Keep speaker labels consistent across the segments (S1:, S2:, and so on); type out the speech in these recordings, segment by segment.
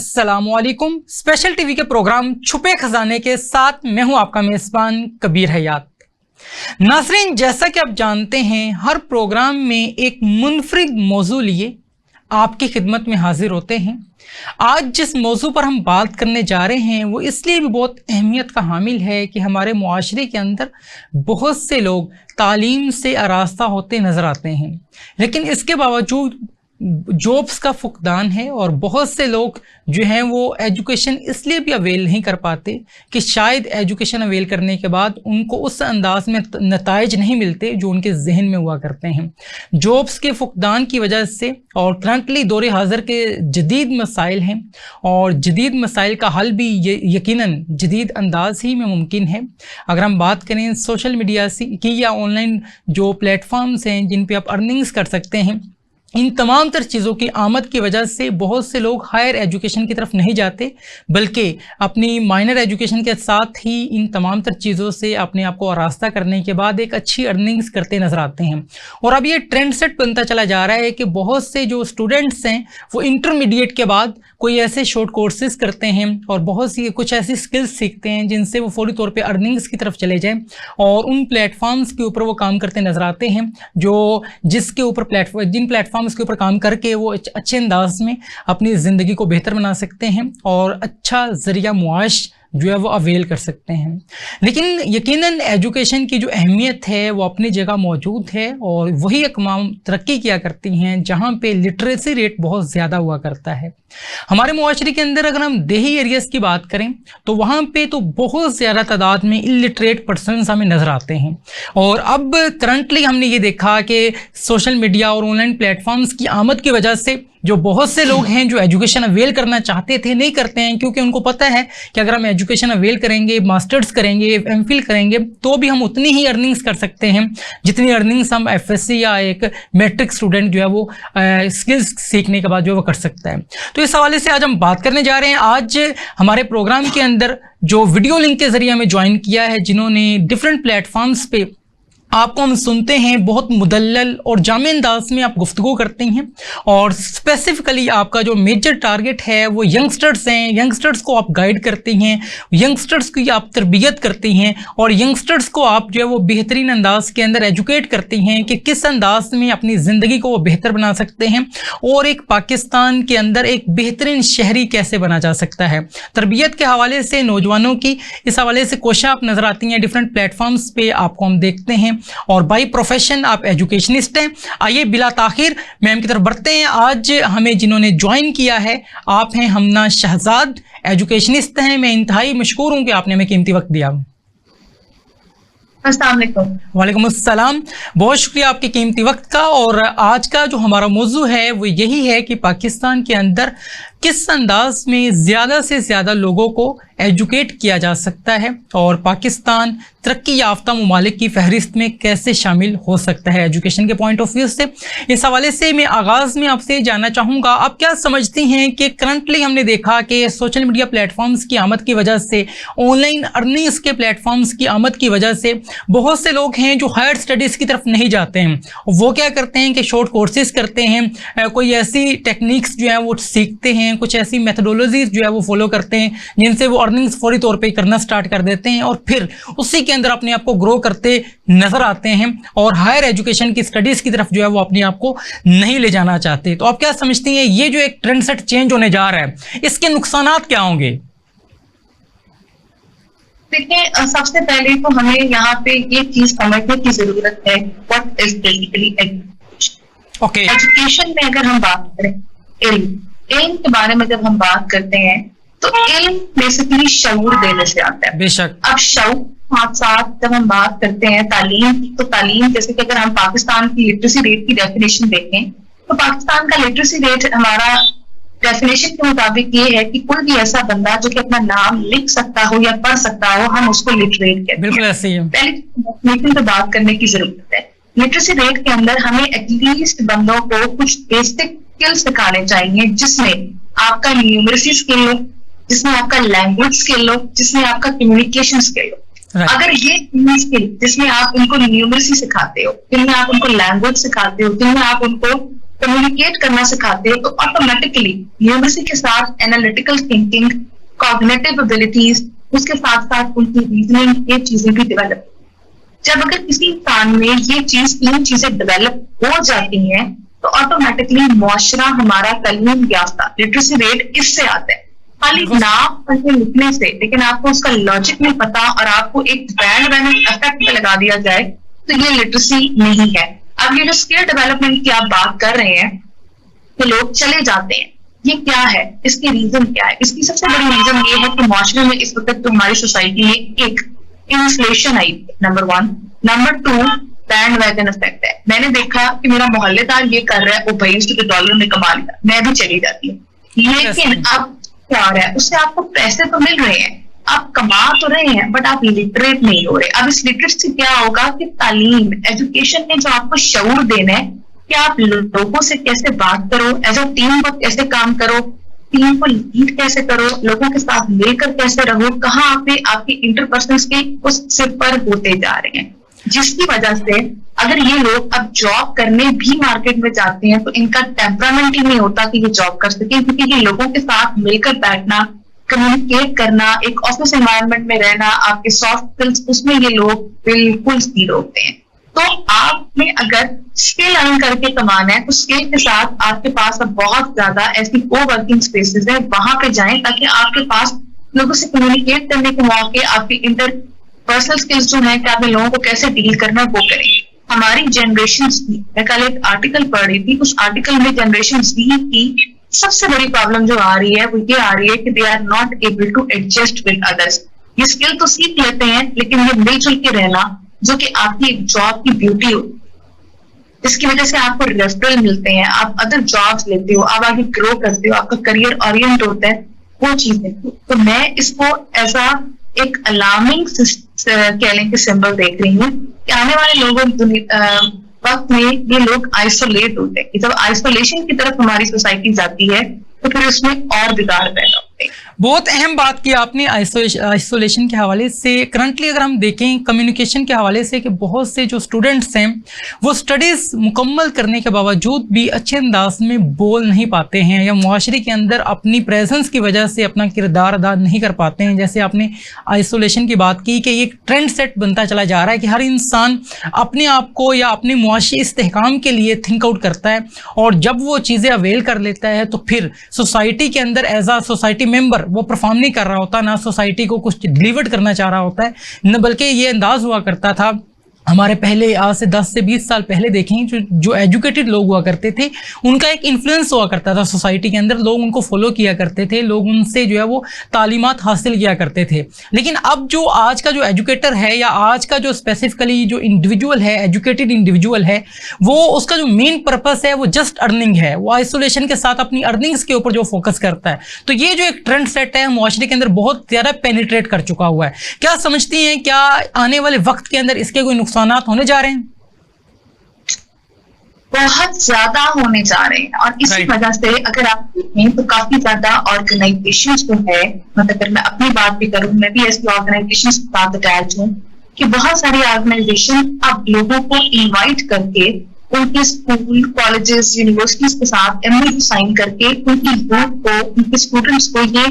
S1: अस्सलामुअलैकुम। Special TV के programme छुपे खजाने के साथ मैं हूं आपका मेज़बान कबीर हयात। नाज़रीन, जैसा कि आप जानते हैं, हर प्रोग्राम में एक मुनफरिद मौजू लिए आपकी खिदमत में हाजिर होते हैं। आज जिस मौजू पर हम बात करने जा रहे हैं वो इसलिए भी बहुत अहमियत का हामिल है कि हमारे मुआशरे के अंदर बहुत से लोग तालीम से आरास्ता होते नज़र आते हैं, लेकिन इसके बावजूद जॉब्स का फुकदान है और बहुत से लोग जो हैं वो एजुकेशन इसलिए भी अवेल नहीं कर पाते कि शायद एजुकेशन अवेल करने के बाद उनको उस अंदाज में नताइज नहीं मिलते जो उनके जहन में हुआ करते हैं। जॉब्स के फुकदान की वजह से और करंटली दौर हाज़िर के जदीद मसाइल हैं और जदीद मसाइल का हल भी यकीनन जदीद अंदाज ही में मुमकिन है। अगर हम बात करें सोशल मीडिया की या ऑनलाइन जो प्लेटफॉर्म्स हैं जिन पे आप अर्निंग्स कर सकते हैं, इन तमाम तर चीज़ों की आमद की वजह से बहुत से लोग हायर एजुकेशन की तरफ नहीं जाते, बल्कि अपनी माइनर एजुकेशन के साथ ही इन तमाम तर चीज़ों से अपने आप को आरास्ता करने के बाद एक अच्छी अर्निंग्स करते नज़र आते हैं। और अब ये ट्रेंड सेट बनता चला जा रहा है कि बहुत से जो स्टूडेंट्स हैं वो इंटरमीडिएट के बाद कोई ऐसे शॉर्ट कोर्सेज करते हैं और बहुत सी कुछ ऐसी स्किल्स सीखते हैं जिनसे वो फौरी तौर पे अर्निंग्स की तरफ चले जाएं और उन प्लेटफॉर्म्स के ऊपर वो काम करते नज़र आते हैं जिसके ऊपर जिन प्लेटफॉर्म्स के ऊपर काम करके वो अच्छे अंदाज में अपनी ज़िंदगी को बेहतर बना सकते हैं और अच्छा ज़रिया मुआश जो है वो अवेल कर सकते हैं। लेकिन यकीनन एजुकेशन की जो अहमियत है वो अपनी जगह मौजूद है और वही अक़वाम तरक्की किया करती हैं जहाँ पे लिटरेसी रेट बहुत ज़्यादा हुआ करता है। हमारे मुआशरे के अंदर अगर हम देही एरियाज़ की बात करें तो वहाँ पे तो बहुत ज़्यादा तादाद में इलिटरेट पर्सनस हमें नज़र आते हैं। और अब करंटली हमने ये देखा कि सोशल मीडिया और ऑनलाइन प्लेटफॉर्म्स की आमद की वजह से जो बहुत से लोग हैं जो एजुकेशन अवेल करना चाहते थे नहीं करते हैं, क्योंकि उनको पता है कि अगर हम एजुकेशन अवेल करेंगे, मास्टर्स करेंगे, एमफिल करेंगे तो भी हम उतनी ही अर्निंग्स कर सकते हैं जितनी अर्निंग्स हम एफएससी या एक मैट्रिक स्टूडेंट जो है वो स्किल्स सीखने के बाद जो वो कर सकता है। तो इस हवाले से आज हम बात करने जा रहे हैं। आज हमारे प्रोग्राम के अंदर जो वीडियो लिंक के ज़रिए हमें ज्वाइन किया है, जिन्होंने डिफरेंट प्लेटफॉर्म्स पे आपको हम सुनते हैं, बहुत मुदल्लल और जामे अंदाज में आप गुफ्तगू करते हैं और स्पेसिफिकली आपका जो मेजर टारगेट है वो यंगस्टर्स हैं। यंगस्टर्स को आप गाइड करती हैं, यंगस्टर्स की आप तरबियत करती हैं और यंगस्टर्स को आप जो है वो बेहतरीन अंदाज के अंदर एजुकेट करती हैं कि किस अंदाज में अपनी ज़िंदगी को वो बेहतर बना सकते हैं और एक पाकिस्तान के अंदर एक बेहतरीन शहरी कैसे बना जा सकता है। तरबियत के हवाले से नौजवानों की इस हवाले से कोशिश आप नज़र आती हैं डिफरेंट प्लेटफॉर्म्स पे आपको हम देखते हैं और बाई प्रोफेशन आप एजुकेशनिस्ट हैं। आइए बिला ताखिर मैम की तरफ बढ़ते हैं। आज हमें जिन्होंने ज्वाइन किया है आप हैं हमना शहजाद, एजुकेशनिस्ट हैं। मैं इंतहाई मशकूर हूं कि आपने हमें कीमती वक्त दिया। वालेकुम अस्सलाम, बहुत शुक्रिया आपके कीमती वक्त का। और आज का जो हमारा मौजू है वो यही है कि पाकिस्तान के अंदर किस अंदाज में ज़्यादा से ज़्यादा लोगों को एजुकेट किया जा सकता है और पाकिस्तान तरक्की याफ्ता ममालिक की फहरिस्त में कैसे शामिल हो सकता है एजुकेशन के पॉइंट ऑफ व्यू से। इस हवाले से मैं आगाज़ में आपसे जानना चाहूँगा, आप क्या समझती हैं कि करंटली हमने देखा कि सोशल मीडिया प्लेटफॉर्म्स की आमद की वजह से, ऑनलाइन अर्निंग्स के प्लेटफॉर्म्स की आमद की वजह से बहुत से लोग हैं जो हायर स्टडीज़ की तरफ नहीं जाते हैं। वो क्या करते हैं कि शॉर्ट कोर्सेज करते हैं, कोई ऐसी टेक्निक्स जो है वो सीखते हैं, कुछ ऐसी मेथडोलॉजीज जो है वो फॉलो करते हैं जिनसे वो अर्निंग्स फौरी तौर पे करना स्टार्ट कर देते हैं और फिर उसी के अंदर अपने आप को ग्रो करते नजर आते हैं और हायर एजुकेशन की स्टडीज की तरफ जो है वो अपने आप को नहीं ले जाना चाहते। तो आप क्या समझती हैं ये जो एक ट्रेंड सेट चेंज होने जा रहा है इसके नुकसानात क्या होंगे?
S2: देखिए, सबसे पहले तो हमें यहाँ पे ये चीज समझने की जरूरत है, what is basically education.
S1: Okay,
S2: education में अगर हम बात करें इल्म के बारे में, जब हम बात करते हैं तो इल्म बेसिकली शऊर देने से आता है।
S1: बेशक।
S2: अब शऊर साथ साथ जब हम बात करते हैं तालीम, तो तालीम जैसे कि अगर हम पाकिस्तान की लिटरेसी रेट की डेफिनेशन देखें तो पाकिस्तान का लिटरेसी रेट हमारा डेफिनेशन के मुताबिक ये है कि कोई भी ऐसा बंदा जो कि अपना नाम लिख सकता हो या पढ़ सकता हो, हम उसको लिटरेट कहते हैं।
S1: बिल्कुल ऐसे ही है।
S2: पहले डेफिनेशन पे बात करने की जरूरत है। लिटरेसी रेट के अंदर हमें एटलीस्ट बंदों को कुछ बेसिक स्किल्स सिखाने चाहिए जिसमें आपका न्यूमरेसी स्किल हो, जिसमें आपका लैंग्वेज स्किल हो, जिसमें आपका कम्युनिकेशन स्किल हो। अगर ये स्किल जिसमें आप उनको न्यूमरेसी सिखाते हो, जिनमें आप उनको लैंग्वेज सिखाते हो, जिनमें आप उनको कम्युनिकेट करना सिखाते तो ऑटोमेटिकली न्यूमरेसी के साथ एनालिटिकल थिंकिंग, कॉग्निटिव एबिलिटीज, उसके साथ साथ उनकी रीजनिंग, ये चीजें भी डेवलप। जब अगर किसी इंसान में ये तीन चीजें डेवलप हो जाती हैं तो ऑटोमेटिकली मुआशरा हमारा तालीम याफ्ता, लिटरेसी रेट इससे आता है। खाली नाम पढ़ने लिखने से, लेकिन आपको उसका लॉजिक नहीं पता और आपको एक बैंड इफेक्ट पे लगा दिया जाए तो ये लिटरेसी नहीं है। अब ये जो स्किल डेवलपमेंट की आप बात कर रहे हैं कि लोग चले जाते हैं, ये क्या है, इसकी रीजन क्या है? इसकी सबसे बड़ी रीजन ये है कि माशरे में इस वक्त तो हमारी सोसाइटी में एक inflation I, number 1। Number 2, band wagon effect है। मैंने देखा कि मेरा मोहल्लेदार ये कर रहा है, वो भाई उसके डॉलर में कमा लिया, मैं भी चली जाती हूँ। लेकिन अब क्या हो रहा है, उससे आपको पैसे तो मिल रहे हैं, आप कमा तो रहे हैं, बट आप लिटरेट नहीं हो रहे। अब इस लिटरेसी से क्या होगा कि तालीम, एजुकेशन ने जो आपको शऊर देना है कि आप लोगों से कैसे बात करो, एज अ टीम वर्क कैसे काम करो, टीम को लीड कैसे करो, लोगों के साथ मिलकर कैसे रहो, कहाँ पे आपके इंटरपर्सनल्स के उस सिर पर होते जा रहे हैं। जिसकी वजह से अगर ये लोग अब जॉब करने भी मार्केट में जाते हैं तो इनका टेम्परामेंट ही नहीं होता कि ये जॉब कर सके, क्योंकि ये लोगों के साथ मिलकर बैठना, कम्युनिकेट करना, एक ऑफिस एनवायरनमेंट में रहना, आपके सॉफ्ट स्किल्स, उसमें ये लोग बिल्कुल जीरो होते हैं। तो आपने अगर स्किल अर्न करके कमाना है तो स्किल के साथ आपके पास अब बहुत ज्यादा ऐसी को वर्किंग स्पेसेस है, वहां पे जाएं ताकि आपके पास लोगों से कम्युनिकेट करने के मौके, आपके इंटरपर्सनल स्किल्स जो है कि आपने लोगों को कैसे डील करना वो करें। हमारी जनरेशन, मैं कल एक आर्टिकल पढ़ रही थी, उस आर्टिकल में जनरेशन Z की सबसे बड़ी प्रॉब्लम जो आ रही है वो ये आ रही है कि they are not able to adjust with others. ये स्किल तो सीख लेते हैं लेकिन ये मिलजुल के रहना, जो कि आपकी एक जॉब की ब्यूटी हो, इसकी वजह से आपको रेफरल मिलते हैं, आप अदर जॉब्स लेते हो, आप आगे ग्रो करते हो, आपका करियर ओरिएंट होता है, वो चीजें। तो मैं इसको एज अ एक अलार्मिंग कह लें कि सिंबल देख रही हूँ कि आने वाले लोगों वक्त में ये लोग आइसोलेट होते हैं। जब आइसोलेशन की तरफ हमारी सोसाइटी जाती है तो फिर उसमें और बिगाड़ पैदा होते हैं।
S1: बहुत अहम बात की आपने आइसोलेशन के हवाले से। करंटली अगर हम देखें कम्युनिकेशन के हवाले से कि बहुत से जो स्टूडेंट्स हैं वो स्टडीज़ मुकम्मल करने के बावजूद भी अच्छे अंदाज में बोल नहीं पाते हैं या मुआशरे के अंदर अपनी प्रेजेंस की वजह से अपना किरदार अदा नहीं कर पाते हैं। जैसे आपने आइसोलेशन की बात की कि एक ट्रेंड सेट बनता चला जा रहा है कि हर इंसान अपने आप को या अपने मुआशी इस्तेहकाम के लिए थिंक आउट करता है और जब वो चीज़ें अवेल कर लेता है तो फिर सोसाइटी के अंदर एज आ सोसाइटी मेंबर वो परफॉर्म नहीं कर रहा होता, ना सोसाइटी को कुछ डिलीवर करना चाह रहा होता है, न बल्कि ये अंदाज़ हुआ करता था हमारे पहले आज से 10 से 20 साल पहले देखें जो एजुकेटेड लोग हुआ करते थे उनका एक इन्फ्लुएंस हुआ करता था सोसाइटी के अंदर, लोग उनको फॉलो किया करते थे, लोग उनसे जो है वो तालीमात हासिल किया करते थे। लेकिन अब जो आज का जो एजुकेटर है या आज का जो स्पेसिफिकली जो इंडिविजुअल है, एजुकेटेड इंडिविजुअल है, वो उसका जो मेन पर्पस है वो जस्ट अर्निंग है, वो आइसोलेशन के साथ अपनी अर्निंग्स के ऊपर जो फोकस करता है। तो ये जो एक ट्रेंड सेट है मुआशरे के अंदर बहुत ज़्यादा पेनिट्रेट कर चुका हुआ है। क्या समझती हैं, क्या आने वाले वक्त के अंदर इसके कोई नुकसान होने जा रहे हैं?
S2: बहुत ज्यादा होने जा रहे हैं और इसी वजह से अगर आप देखें तो काफी ज्यादा ऑर्गेनाइजेशन जो है, मतलब अगर मैं अपनी बात भी करूं, मैं भी ऐसी ऑर्गेनाइजेशन के साथ अटैच हूँ कि बहुत सारी ऑर्गेनाइजेशन अब लोगों को इनवाइट करके उनके स्कूल, कॉलेजेस, यूनिवर्सिटीज के साथ MOU साइन करके उनकी यूथ को, उनके स्टूडेंट्स को ये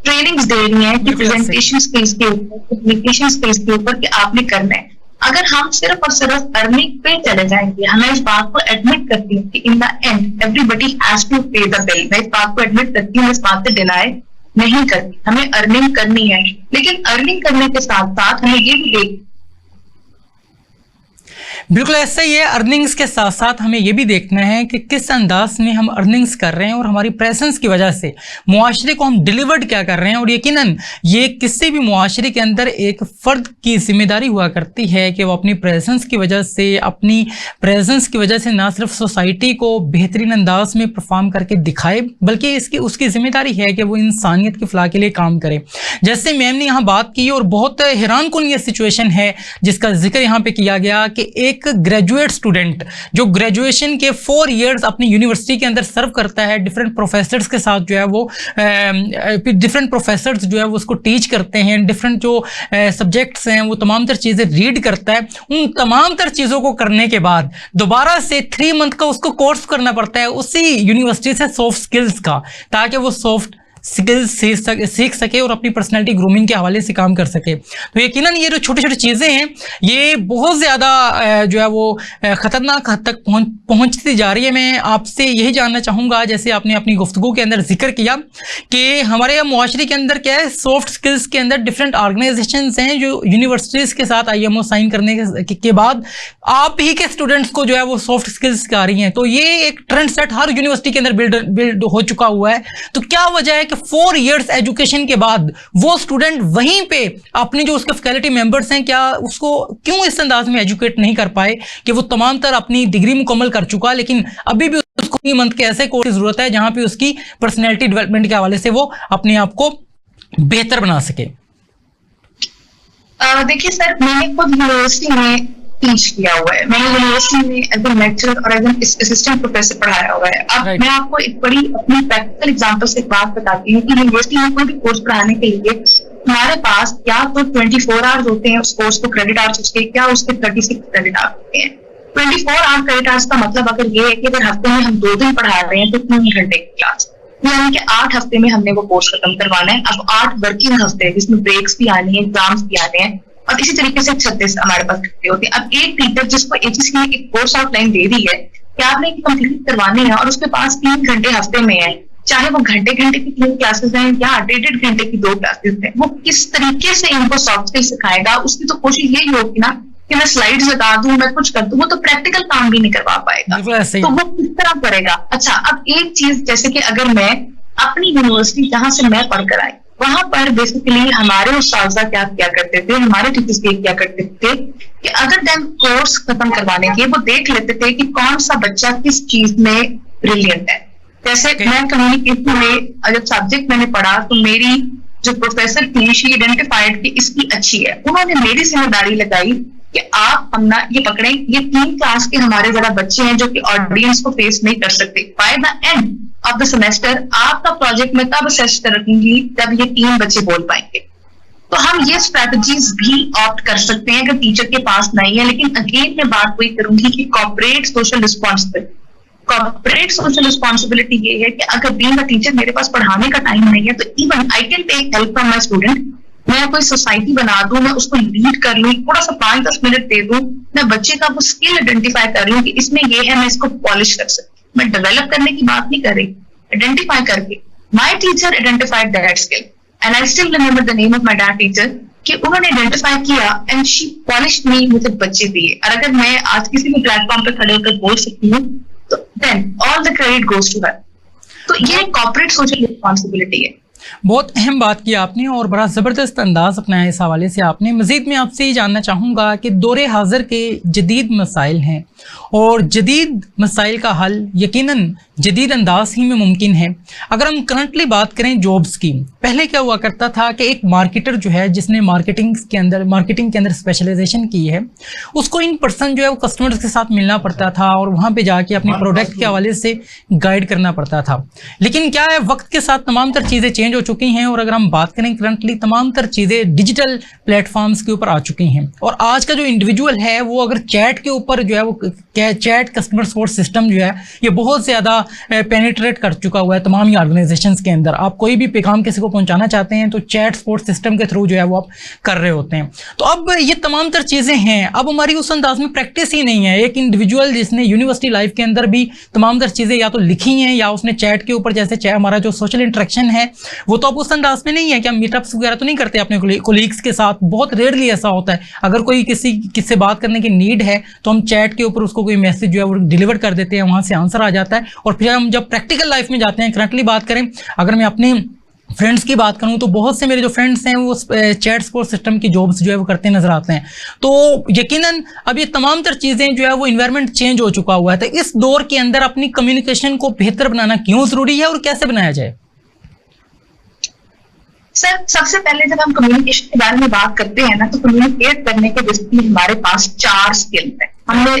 S2: ट्रेनिंग्स दे रही हैं कि प्रेजेंटेशन स्किल्स के ऊपर, कम्युनिकेशन स्किल्स के ऊपर कि आपने करना है। अगर हम सिर्फ और सिर्फ अर्निंग पे चले जाएंगे, हमें इस बात को एडमिट करती हूँ कि in the end everybody has to pay the bill, मैं इस बात को एडमिट करती हूँ, इस बात से डिनाई नहीं करती, हमें अर्निंग करनी है, लेकिन अर्निंग करने के साथ साथ हमें ये भी देख,
S1: बिल्कुल ऐसा ही है। अर्निंग्स के साथ साथ हमें यह भी देखना है कि किस अंदाज में हम अर्निंग्स कर रहे हैं और हमारी प्रेजेंस की वजह से मुआशरे को हम डिलीवर्ड क्या कर रहे हैं। और यकीनन ये किसी भी मुआशरे के अंदर एक फ़र्द की जिम्मेदारी हुआ करती है कि वो अपनी प्रेजेंस की वजह से, अपनी प्रेजेंस की वजह से ना सिर्फ सोसाइटी को बेहतरीन अंदाज में परफॉर्म करके दिखाए, बल्कि उसकी जिम्मेदारी है कि वो इंसानियत की फलाह के लिए काम करे। जैसे मैम ने यहाँ बात की और बहुत हैरान कुन ये सिचुएशन है जिसका जिक्र यहाँ पे किया गया कि एक एक ग्रेजुएट स्टूडेंट जो ग्रेजुएशन के 4 इयर्स अपनी यूनिवर्सिटी के अंदर सर्व करता है, डिफरेंट प्रोफेसर्स के साथ जो है वो डिफरेंट प्रोफेसर्स जो है वो उसको टीच करते हैं, डिफरेंट जो सब्जेक्ट्स हैं वो तमाम तर चीज़ें रीड करता है, उन तमाम तर चीज़ों को करने के बाद दोबारा से 3 मंथ का उसको कोर्स करना पड़ता है उसी यूनिवर्सिटी से सॉफ्ट स्किल्स का, ताकि वो सॉफ्ट स्किल्स सीख सके और अपनी पर्सनालिटी ग्रूमिंग के हवाले से काम कर सके। तो यकीनन ये जो छोटी छोटी चीज़ें हैं ये बहुत ज़्यादा जो है वो ख़तरनाक हद तक पहुँचती जा रही है। मैं आपसे यही जानना चाहूँगा, जैसे आपने अपनी गुफ्तगू के अंदर जिक्र किया कि हमारे मुआशरे के अंदर क्या है, सॉफ्ट स्किल्स के अंदर डिफरेंट ऑर्गेनाइजेशंस हैं जो यूनिवर्सिटीज़ के साथ IMO साइन करने के बाद आप ही के स्टूडेंट्स को जो है वो सॉफ्ट स्किल्स सिखा रही हैं। तो ये एक ट्रेंड सेट हर यूनिवर्सिटी के अंदर बिल्ड हो चुका हुआ है। तो क्या वजह है कि 4 इयर्स एजुकेशन के बाद वो स्टूडेंट वहीं पे अपने जो उसके फैकल्टी मेंबर्स हैं, क्या उसको क्यों इस अंदाज में एजुकेट नहीं कर पाए कि वो तमाम तर अपनी डिग्री मुकम्मल कर चुका, लेकिन अभी भी उसको 3 मंथ के ऐसे कोर्स की जरूरत है जहां पे उसकी पर्सनैलिटी डेवलपमेंट के हवाले से वो अपने आप को बेहतर बना सके?
S2: देखिए सर, मैंने खुद यूनिवर्सिटी में टीच किया हुआ है। मैंने यूनिवर्सिटी में एज ए लेक्चरर और एज एन असिस्टेंट प्रोफेसर पढ़ाया हुआ है। अब मैं आपको एक बड़ी अपनी प्रैक्टिकल एग्जांपल से एक बात बताती हूँ कि यूनिवर्सिटी में कोई भी कोर्स पढ़ाने के लिए हमारे पास या तो 24 आवर्स होते हैं उस कोर्स को क्रेडिट आवर्स उसके, क्या उसके 36 क्रेडिट आवर्स होते हैं। 24 आवर क्रेडिट आवर्स का मतलब अगर ये है कि अगर हफ्ते में हम 2 दिन पढ़ा रहे हैं तो 3 घंटे की क्लास, यानी कि 8 हफ्ते में हमने वो कोर्स खत्म करवाना है। अब 8 वर्किंग हफ्ते हैं जिसमें ब्रेक्स भी आनी है, एग्जाम्स भी आने हैं, और इसी तरीके से 36 हमारे पास घंटे होते हैं। अब एक टीचर जिसको HSC ने एक कोर्स आउटलाइन दे दी है कि आपने कंप्लीट करवानी है और उसके पास 3 घंटे हफ्ते में है, चाहे वो घंटे घंटे की 3 क्लासेस हैं या 1.5 घंटे की 2 क्लासेस हैं, वो किस तरीके से इनको सॉफ्ट स्किल सिखाएगा? उसकी तो कोशिश यही होगी ना कि मैं स्लाइड्स लगा दूं, मैं कुछ कर दूं, वो तो प्रैक्टिकल काम भी नहीं करवा पाएगा। तो वो किस तरह करेगा? अच्छा, अब एक चीज जैसे कि अगर मैं अपनी यूनिवर्सिटी जहां से मैं पढ़कर आई वहां पर बेसिकली हमारे उस्ताद क्या किया करते थे, हमारे टीचर्स क्या करते थे कि अगर देम कोर्स खत्म करवाने के वो देख लेते थे कि कौन सा बच्चा किस चीज में ब्रिलियंट है। जैसे मैं कम्युनिकेशन में जब सब्जेक्ट मैंने पढ़ा तो मेरी जो प्रोफेसर थी शी आइडेंटिफाइड कि इसकी अच्छी है, उन्होंने मेरी जिम्मेदारी लगाई कि आप अपना ये पकड़ें, ये 3 क्लास के हमारे जरा बच्चे हैं जो कि ऑडियंस को फेस नहीं कर सकते, by the end of the semester आपका प्रोजेक्ट में तब असेस करूंगी जब ये 3 बच्चे बोल पाएंगे। तो हम ये स्ट्रैटेजीज भी ऑप्ट कर सकते हैं अगर टीचर के पास नहीं है। लेकिन अगेन मैं बात वही करूंगी कि कॉर्पोरेट सोशल रिस्पॉन्सिबिलिटी ये है कि अगर बीइंग अ टीचर मेरे पास पढ़ाने का टाइम नहीं है तो even I can take help from my student. मैं कोई सोसाइटी बना दूं, मैं उसको लीड कर लूं, थोड़ा सा 5-10 मिनट दे दूं, मैं बच्चे का वो स्किल आइडेंटिफाई कर लूं कि इसमें ये है, मैं इसको पॉलिश कर सकती हूँ। मैं डेवलप करने की बात नहीं कर रही, आइडेंटिफाई करके। My teacher identified that skill and I still remember the name of my dad teacher कि उन्होंने आइडेंटिफाई किया एंड शी पॉलिश मी, मुझे बच्चे दिए। और अगर मैं आज किसी भी प्लेटफॉर्म पर खड़े होकर बोल सकती हूँ तो then all the credit goes to her. तो ये कॉर्पोरेट सोशल रिस्पॉन्सिबिलिटी है।
S1: बहुत अहम बात की आपने और बड़ा ज़बरदस्त अंदाज अपनाया इस हवाले से आपने। मज़ीद मैं आपसे ये जानना चाहूँगा कि दौरे हाज़िर के जदीद मसाइल हैं और जदीद मसाइल का हल यकीनन जदीद अंदाज ही में मुमकिन है। अगर हम करंटली बात करें जॉब्स की, पहले क्या हुआ करता था कि एक मार्केटर जो है जिसने मार्केटिंग के अंदर स्पेशलाइजेशन की है, उसको इन पर्सन जो है वो कस्टमर्स के साथ मिलना पड़ता था और वहाँ पे जाके अपने प्रोडक्ट के हवाले से गाइड करना पड़ता था। लेकिन क्या है, वक्त के साथ तमाम तर चीज़ें चेंज हो चुकी हैं और अगर हम बात करें करंटली तमाम तर चीज़ें डिजिटल प्लेटफॉर्म्स के ऊपर आ चुकी हैं। और आज का जो इंडिविजुअल है वो अगर चैट के ऊपर जो है वो चैट कस्टमर सपोर्ट सिस्टम जो है ये बहुत ज़्यादा पेनिट्रेट कर चुका हुआ है तमाम ही ऑर्गेनाइजेशंस के अंदर। आप कोई भी पैगाम किसी को पहुंचाना चाहते हैं तो चैट सपोर्ट सिस्टम के थ्रू जो है वो आप कर रहे होते हैं। तो अब ये तमाम तर चीज़ें हैं, अब हमारी उस अंदाज में प्रैक्टिस ही नहीं है। एक इंडिविजुअल जिसने यूनिवर्सिटी लाइफ के अंदर भी तमाम तर चीज़ें या तो लिखी हैं या उसने चैट के ऊपर, जैसे हमारा जो सोशल इंटरेक्शन है वो तो अब उस अंदाज में नहीं है कि हम मीटअप्स वगैरह तो नहीं करते अपने कोलीग्स के साथ, बहुत रेयरली ऐसा होता है। अगर कोई किससे बात करने की नीड है तो हम चैट के ऊपर उसको कोई मैसेज जो है वो डिलीवर कर देते हैं, वहाँ से आंसर आ जाता है। और फिर हम जब प्रैक्टिकल लाइफ में जाते हैं, करंटली बात करें, अगर मैं अपने फ्रेंड्स की बात करूं तो बहुत से मेरे जो फ्रेंड्स हैं वो चैट सपोर्ट सिस्टम की जॉब्स जो है वो करते नजर आते हैं। तो यकीनन अब ये तमाम तर चीज़ें जो है वो इन्वायरमेंट चेंज हो चुका हुआ है। तो इस दौर के अंदर अपनी कम्युनिकेशन को बेहतर बनाना क्यों ज़रूरी है और कैसे बनाया जाए?
S2: सर, सबसे पहले जब हम कम्युनिकेशन के बारे में बात करते हैं ना तो कम्युनिकेट करने के बेसिकली हमारे पास 4 स्किल है। हमने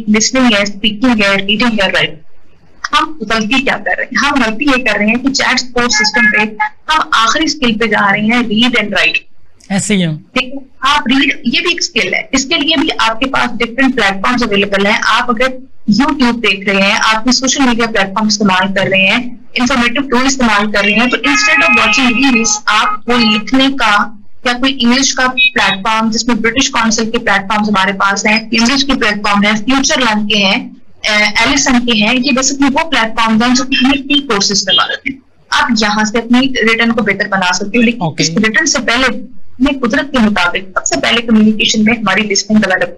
S2: लिसनिंग है, स्पीकिंग है, रीडिंग है, राइट। हम गलती क्या कर रहे हैं? हम गलती ये कर रहे हैं कि चैट सपोर्ट सिस्टम पे हम आखिरी स्किल पे जा रहे हैं, रीड एंड राइट।
S1: ऐसे ही है।
S2: ठीक है, आप रीड, ये भी एक स्किल है, इसके लिए भी आपके पास डिफरेंट प्लेटफॉर्म्स अवेलेबल हैं। आप अगर यूट्यूब देख रहे हैं, आप सोशल मीडिया प्लेटफॉर्म इस्तेमाल कर रहे हैं, इंफॉर्मेटिव टूल इस्तेमाल कर रहे हैं, तो इंस्टेड ऑफ वॉचिंग रील्स आप कोई लिखने का या कोई इंग्लिश का प्लेटफॉर्म, जिसमें ब्रिटिश काउंसिल के प्लेटफॉर्म्स हमारे पास हैं, इंग्लिश के प्लेटफॉर्म है, फ्यूचर लर्न के हैं, एलिसन के हैं, ये बेसिकली वो प्लेटफॉर्म हैं जो कि हमें फ्री कोर्सेज करवाते हैं। आप यहाँ से अपनी रिटर्न को बेहतर बना सकते हो, लेकिन इस रिटर्न से पहले हमें कुदरत के मुताबिक सबसे पहले कम्युनिकेशन में हमारी लिसनिंग डेवलप,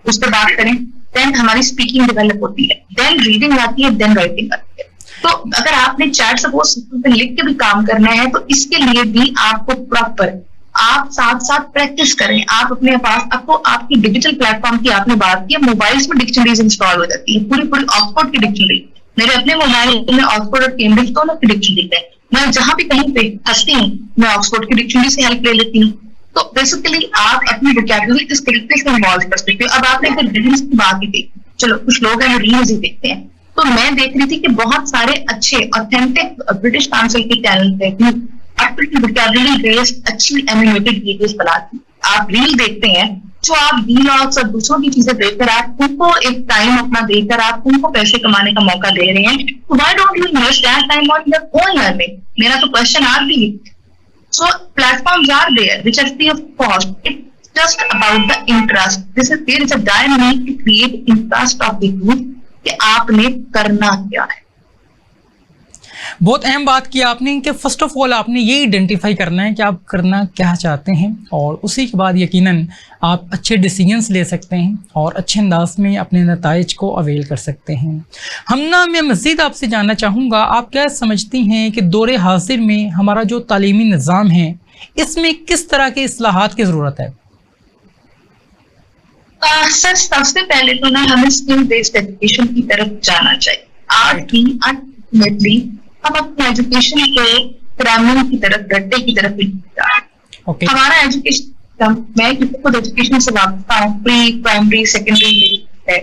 S2: उस पर बात करें, देन हमारी स्पीकिंग डेवलप होती है, देन रीडिंग आती है, देन राइटिंग आती है। तो अगर आपने चैट सपोर्ट सिस्टम पे लिख के भी काम करना है, तो इसके लिए भी आपको प्रॉपर आप साथ साथ प्रैक्टिस करें। आप अपने पास, आपको आपकी डिजिटल प्लेटफॉर्म की आपने बात की, मोबाइल्स में डिक्शनरीज इंस्टॉल हो जाती है, पूरी पूरी ऑक्सफोर्ड की डिक्शनरी। मेरे अपने मोबाइल में ऑक्सफोर्ड और कैम्ब्रिज दोनों की डिक्शनरी है। मैं जहां भी कहीं पे फंसती हूँ, मैं ऑक्सफोर्ड की डिक्शनरी से हेल्प ले लेती हूँ। तो बेसिकली आप अपनी वोकैबुलरी इस तरीके से इन्वॉल्व कर सकते हो। अब आपने अगर रील्स की बात ही देखी, चलो कुछ लोग हैं रील्स ही देखते हैं, तो मैं देख रही थी कि बहुत सारे अच्छे ऑथेंटिक ब्रिटिश काउंसिल के चैनल थे, अपनी वोकैबुलरी बेस्ड अच्छी एनिमेटेड वीडियोस बनाती। आप रील देखते हैं, जो आप व्लॉग्स और दूसरों की चीजें देखकर आप उनको एक टाइम अपना देकर आप उनको पैसे कमाने का मौका दे रहे हैं, तो why don't you invest that time on your own learning? मेरा तो क्वेश्चन आप भी है। So platforms are there which are free of cost. It's just about the interest. There is a dire need to create interest of the youth कि आपने करना क्या है।
S1: बहुत अहम बात की आपने कि फर्स्ट ऑफ ऑल आपने ये आइडेंटिफाई करना है कि आप करना क्या चाहते हैं, और उसी के बाद यकीनन आप अच्छे डिसीजंस ले सकते हैं और अच्छे अंदाज में अपने नताइज को अवेल कर सकते हैं। हमना, मैं मज़ीद आपसे जानना चाहूँगा, आप क्या समझती हैं कि दौरे हाजिर में हमारा जो तालीमी निज़ाम है, इसमें किस तरह के इस्लाहात की ज़रूरत है?
S2: सर, सबसे पहले तो ना हमें स्किल बेस्ड एजुकेशन की तरफ जाना चाहिए। अल्टीमेटली हम अपने एजुकेशन को ग्रामीण की तरफ, रट्टे की तरफ
S1: okay.
S2: हमारा एजुकेशन, मैं किसी को एजुकेशन से वापस हूँ, प्री प्राइमरी सेकेंडरी है,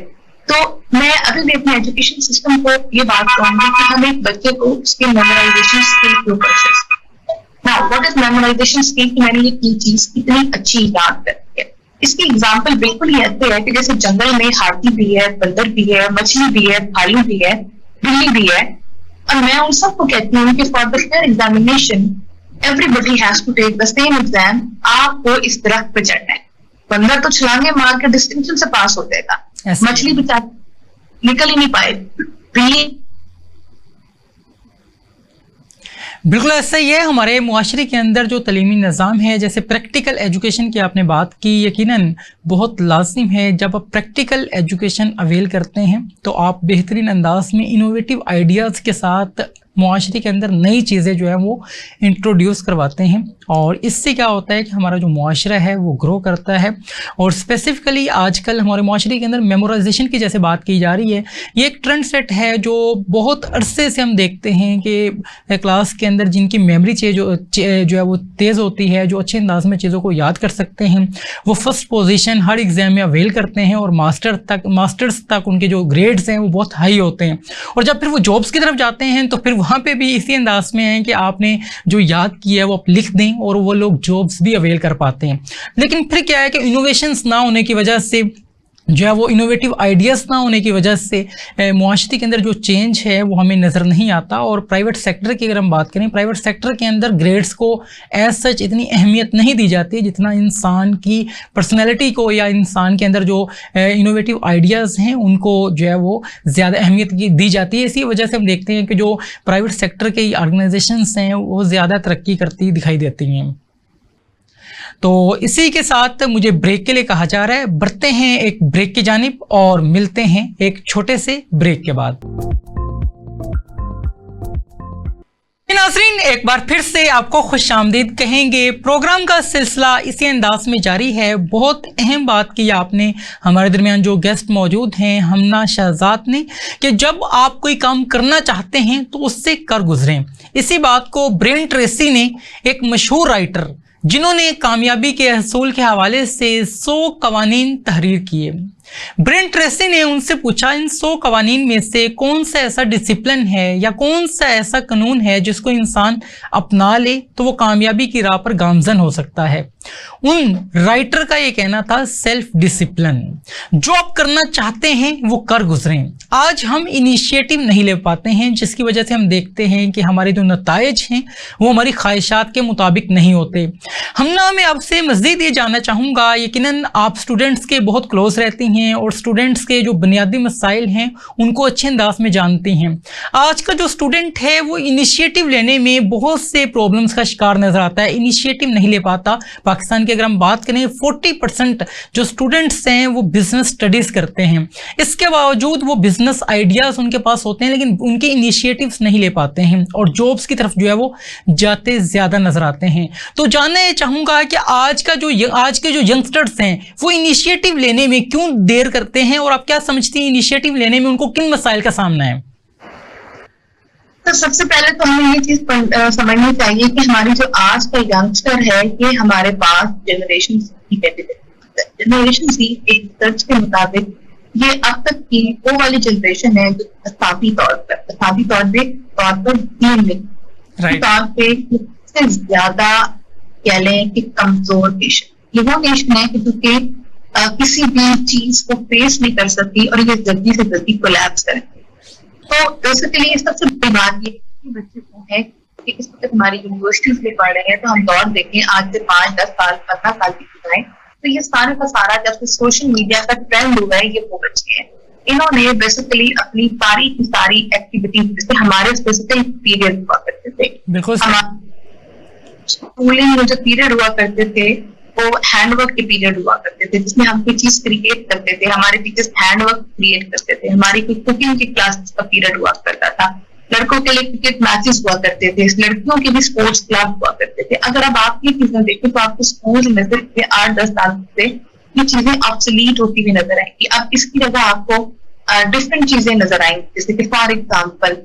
S2: तो मैं अभी भी अपने एजुकेशन सिस्टम को ये बात कहूंगी कि हम एक बच्चे को उसके मेमोराइजेशन स्किल के ऊपर से, now what is memorisation skill, कि मैंने ये चीज कितनी अच्छी याद करती है। इसकी एग्जाम्पल बिल्कुल ही ऐसे है कि जैसे जंगल में हाथी भी है, बंदर भी है, मछली भी है, भालू भी है, बिल्ली भी है, और मैं उन सबको कहती हूँ कि for the fair examination everybody has to take the same exam. आपको इस दरख्त पे चढ़ना है। बंदर तो छलांगे मार के डिस्टिंक्शन से पास हो जाएगा, मछली बेचारी निकल ही नहीं पाएगी, बिल्ली।
S1: बिल्कुल ऐसा ही है। हमारे मुआशरे के अंदर जो तलीमी निज़ाम है, जैसे प्रैक्टिकल एजुकेशन की आपने बात की, यकीनन बहुत लाजिम है। जब आप प्रैक्टिकल एजुकेशन अवेल करते हैं तो आप बेहतरीन अंदाज में इनोवेटिव आइडियाज़ के साथ मुआशरे के अंदर नई चीज़ें जो है वो इंट्रोड्यूस करवाते हैं, और इससे क्या होता है कि हमारा जो मुआशरा है वो ग्रो करता है। और स्पेसिफ़िकली आजकल हमारे मुआशरे के अंदर मेमोराइजेशन की जैसे बात की जा रही है, ये एक ट्रेंड सेट है जो बहुत अरसे से हम देखते हैं कि क्लास के अंदर जिनकी मेमोरी जो है वो तेज़ होती है, जो अच्छे अंदाज में चीज़ों को याद कर सकते हैं, वो फर्स्ट पोजीशन हर एग्ज़ाम में अवेल करते हैं, और मास्टर्स तक उनके जो ग्रेड्स हैं वो बहुत हाई होते हैं। और जब फिर वो जॉब्स की तरफ जाते हैं तो फिर वहाँ पे भी इसी अंदाज में है कि आपने जो याद किया है वो आप लिख दें, और वो लोग जॉब्स भी अवेल कर पाते हैं। लेकिन फिर क्या है कि इनोवेशंस ना होने की वजह से, जो है वो इनोवेटिव आइडियाज़ ना होने की वजह से मुआशरे के अंदर जो चेंज है वो हमें नज़र नहीं आता। और प्राइवेट सेक्टर की अगर हम बात करें, प्राइवेट सेक्टर के अंदर ग्रेड्स को एज सच इतनी अहमियत नहीं दी जाती जितना इंसान की पर्सनैलिटी को या इंसान के अंदर जो इनोवेटिव आइडियाज़ हैं उनको जो है वो ज़्यादा अहमियत दी जाती है। इसी वजह से हम देखते हैं कि जो प्राइवेट सेक्टर के ऑर्गेनाइजेशंस हैं वो ज़्यादा तरक्की करती दिखाई देती हैं। तो इसी के साथ मुझे ब्रेक के लिए कहा जा रहा है। बढ़ते हैं एक ब्रेक की जानिब और मिलते हैं एक छोटे से ब्रेक के बाद। नाज़रीन, एक बार फिर से आपको खुशामदीद कहेंगे। प्रोग्राम का सिलसिला इसी अंदाज में जारी है। बहुत अहम बात की आपने, हमारे दरमियान जो गेस्ट मौजूद हैं हमना शहजाद ने, कि जब आप कोई काम करना चाहते हैं तो उससे कर गुजरें। इसी बात को ब्रेन ट्रेसी ने, एक मशहूर राइटर जिन्होंने कामयाबी के हसूल के हवाले से 100 कवानीन तहरीर किए, ब्रेन ट्रेसी ने उनसे पूछा, इन 100 कवानीन में से कौन सा ऐसा डिसिप्लिन है या कौन सा ऐसा कानून है जिसको इंसान अपना ले तो वो कामयाबी की राह पर गामजन हो सकता है। उन राइटर का ये कहना था, सेल्फ डिसिप्लिन। जो आप करना चाहते हैं वो कर गुजरें। आज हम इनिशिएटिव नहीं ले पाते हैं, जिसकी वजह से हम देखते हैं कि हमारे जो नताइज हैं वो हमारी ख्वाहिशात के मुताबिक नहीं होते। हमना मैं आपसे मज़ीद ये जानना चाहूँगा, यकीनन आप स्टूडेंट्स के बहुत क्लोज रहती हैं और स्टूडेंट्स के जो बुनियादी मसाइल हैं उनको अच्छे अंदाज में जानती हैं। आज का जो स्टूडेंट है वो इनिशिएटिव लेने में बहुत से प्रॉब्लम्स का शिकार नज़र आता है, इनिशिएटिव नहीं ले पाता। पाकिस्तान की अगर हम बात करें 40% जो स्टूडेंट्स हैं वो बिजनेस स्टडीज़ करते हैं, इसके बावजूद वो बिजनेस आइडियाज़ उनके पास होते हैं लेकिन उनके इनिशिएटिव्स नहीं ले पाते हैं और जॉब्स की तरफ जो है वो जाते ज़्यादा नज़र आते हैं। तो जानना ये चाहूँगा कि आज के जो यंगस्टर्स हैं वो इनिशिएटिव लेने में क्यों देर करते हैं और आप क्या समझती हैं इनिशिएटिव लेने में उनको किन मसाइल का सामना है?
S2: तो सबसे पहले तो हमें ये चीज समझनी चाहिए कि हमारी जो आज का यंगस्टर है ये हमारे पास जनरेशन सी एक रिसर्च के मुताबिक ये अब तक की वो वाली जनरेशन है जो असाबी तौर पर सबसे ज्यादा कह लें कि कमजोर नेशन। ये वो नेशन है कि जो किसी भी चीज को फेस नहीं कर सकती और ये जल्दी से जल्दी कोलैप्स करे। तो बेसिकली सबसे बड़ी बात ये बच्चे को है कि इस वक्त हमारी यूनिवर्सिटीज में पढ़ रहे हैं तो हम दौर देखें आज से 5, 10 साल 15 साल की बताएं तो ये सारे का सारा जब से सोशल मीडिया का ट्रेंड हुआ है ये वो बच्चे हैं। इन्होंने बेसिकली अपनी सारी की सारी एक्टिविटीज जैसे हमारे स्पेसिफिक पीरियड हुआ करते थे, स्कूलिंग में जो पीरियड हुआ करते थे वो हैंडवर्क के पीरियड हुआ करते थे जिसमें हम कोई चीज क्रिएट करते थे, हमारे टीचर्स हैंडवर्क क्रिएट करते थे, हमारी कोई कुकिंग की क्लासेस का पीरियड हुआ करता था, लड़कों के लिए क्रिकेट मैचेस हुआ करते थे, लड़कियों के भी स्पोर्ट्स क्लब हुआ करते थे। अगर अब आप ये चीजें देखें तो आपको स्कूल में से 8-10 साल से ये चीजें ऑब्सोलीट होती हुई नजर आएंगी। अब इसकी जगह आपको डिफरेंट चीजें नजर आएंगी, जैसे कि फॉर एग्जाम्पल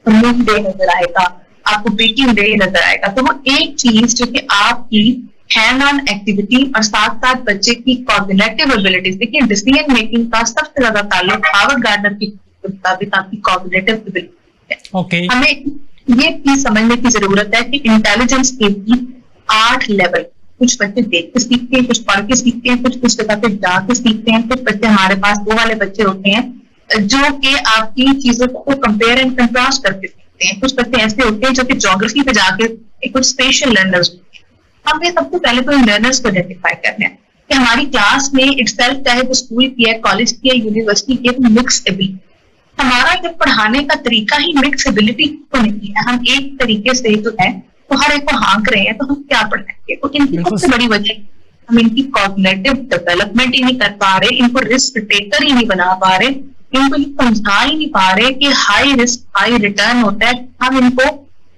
S2: मूव डे नजर आएगा, आपको बेकिंग डे नजर आएगा। तो वो एक चीज जो कि आपकी हैंड ऑन एक्टिविटी और साथ साथ बच्चे की कॉग्निटिव एबिलिटीज, देखिए डिसीजन मेकिंग का सबसे ज्यादा ताल्लुक हार्वर्ड गार्डनर की मुताबिक आपकी कॉग्निटिव एबिलिटी है। हमें ये चीज समझने की जरूरत है कि इंटेलिजेंस के भी 8 लेवल, कुछ बच्चे देख के सीखते हैं, कुछ पढ़ के सीखते हैं, कुछ जगह पे जाके सीखते हैं, कुछ बच्चे हमारे पास वो वाले बच्चे होते हैं जो कि आपकी चीजों को कंपेयर एंड कंट्रास्ट करके सीखते हैं, कुछ बच्चे ऐसे होते हैं जो कि ज्योग्राफी पे जाके कुछ स्पेशल लर्नर्स होते हैं। हमें सबसे पहले तो इन लर्नर्स को आइडेंटिफाई करना है कि हमारी क्लास में इटसेल्फ चाहे वो स्कूल की है, कॉलेज की है, यूनिवर्सिटी की है, तो मिक्स एबिलिटी, हमारा जब पढ़ाने का तरीका ही मिक्स एबिलिटी तो नहीं है। हम एक तरीके से जो है तो हर एक को हाँक रहे हैं तो हम क्या पढ़ाएंगे। तो इनकी सबसे बड़ी वजह हम इनकी कॉग्निटिव डेवलपमेंट ही नहीं कर पा रहे, इनको रिस्क टेकर ही नहीं बना पा रहे, इनको ये समझा ही नहीं पा रहे कि हाई रिस्क हाई रिटर्न होता है। हम इनको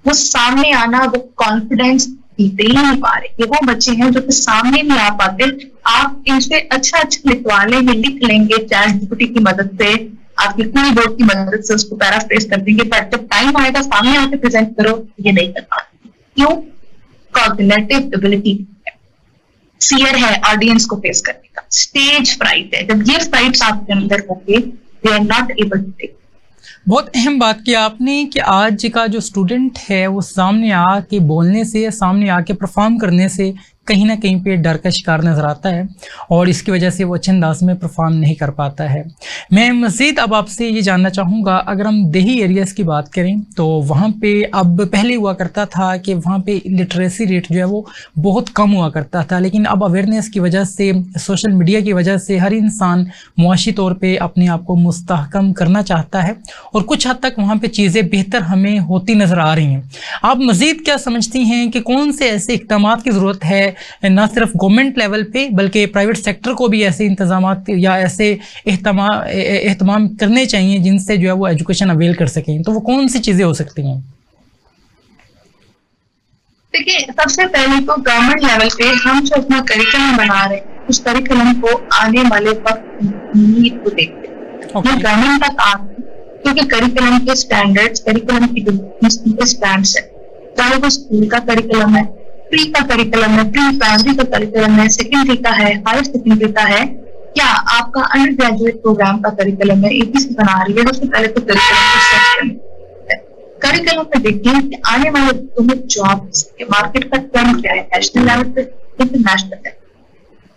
S2: वो सामने आना, वो कॉन्फिडेंस दे ही नहीं पा रहे। ये वो बच्चे हैं जो कि सामने नहीं आ पाते। आप इनसे अच्छा लिखवा लेंगे, लिख लेंगे चैट जीपीटी की मदद से, आपकी पूरी बोर्ड की मदद से उसको पैराफ्रेज कर देंगे, पर जब टाइम आएगा सामने आके प्रेजेंट करो ये नहीं कर पाते। क्यों? कॉग्निटिव एबिलिटी फियर है ऑडियंस को फेस करने का, स्टेज फ्राइट है। जब ये फ्राइट्स आपके अंदर होंगे they are not able to take.
S1: बहुत अहम बात की आपने कि आज का जो स्टूडेंट है वो सामने आके बोलने से, सामने आके परफॉर्म करने से कहीं ना कहीं पे डर का शिकार नज़र आता है और इसकी वजह से वो अच्छे अंदाज में परफॉर्म नहीं कर पाता है। मैं मज़ीद अब आपसे ये जानना चाहूँगा, अगर हम देही एरियाज़ की बात करें तो वहाँ पे अब पहले हुआ करता था कि वहाँ पे लिटरेसी रेट जो है वो बहुत कम हुआ करता था, लेकिन अब अवेयरनेस की वजह से, सोशल मीडिया की वजह से हर इंसान मुआशी तौर पर अपने आप को मुस्तहकम करना चाहता है और कुछ हद तक वहाँ पर चीज़ें बेहतर हमें होती नज़र आ रही हैं। आप मज़ीद क्या समझती हैं कि कौन से ऐसे इक़दामात की ज़रूरत है, ना सिर्फ गवर्नमेंट लेवल पे बल्कि प्राइवेट सेक्टर को भी ऐसे इंतजामात या ऐसे एहतमाम करने चाहिए जिनसे जो है वो एजुकेशन अवेल कर सकें? तो वो कौन सी चीज़ें हो सकती हैं?
S2: देखिए, सबसे पहले तो गवर्नमेंट लेवल पे हम जो अपना करिकुलम बना रहे हैं उस करिकुलम को आने वाले वक्त नीड को देखते हैं। गवर्नमेंट का काम है क्योंकि करिकुलम के स्टैंडर्ड्स, करिकुलम की स्टैंड्स है, चाहे वो स्कूल का करिकुलम है, प्री का करिकुलम है, प्री प्राइमरी का करिकुलम है, सेकेंडरी का है, हायर सेकेंडरी का है, क्या आपका अंडर ग्रेजुएट प्रोग्राम का करिकुलम है, APC बना रही है, सबसे पहले तो करिकुलम को सेट करें। करिकुलम में देखिए कि आने वाले दिनों में जॉब्स के मार्केट का ट्रेंड क्या है, नेशनल लेवल पे, इंटरनेशनल लेवल,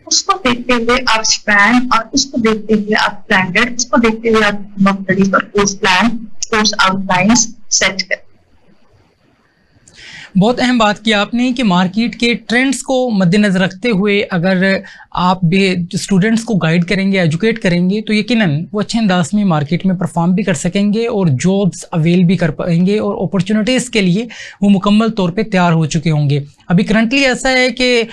S2: उसको देखते हुए आप स्पैन और उसको देखते हुए आप स्टैंडर्ड, उसको देखते हुए आप मॉक स्टडीज और course plan, course outlines set करें।
S1: बहुत अहम बात की आपने कि मार्केट के ट्रेंड्स को मद्देनज़र रखते हुए अगर आप स्टूडेंट्स को गाइड करेंगे, एजुकेट करेंगे, तो यकीनन वो अच्छे अंदाज में मार्केट में परफॉर्म भी कर सकेंगे और जॉब्स अवेल भी कर पाएंगे और अपॉर्चुनिटीज़ के लिए वो मुकम्मल तौर पे तैयार हो चुके होंगे। अभी करंटली ऐसा है कि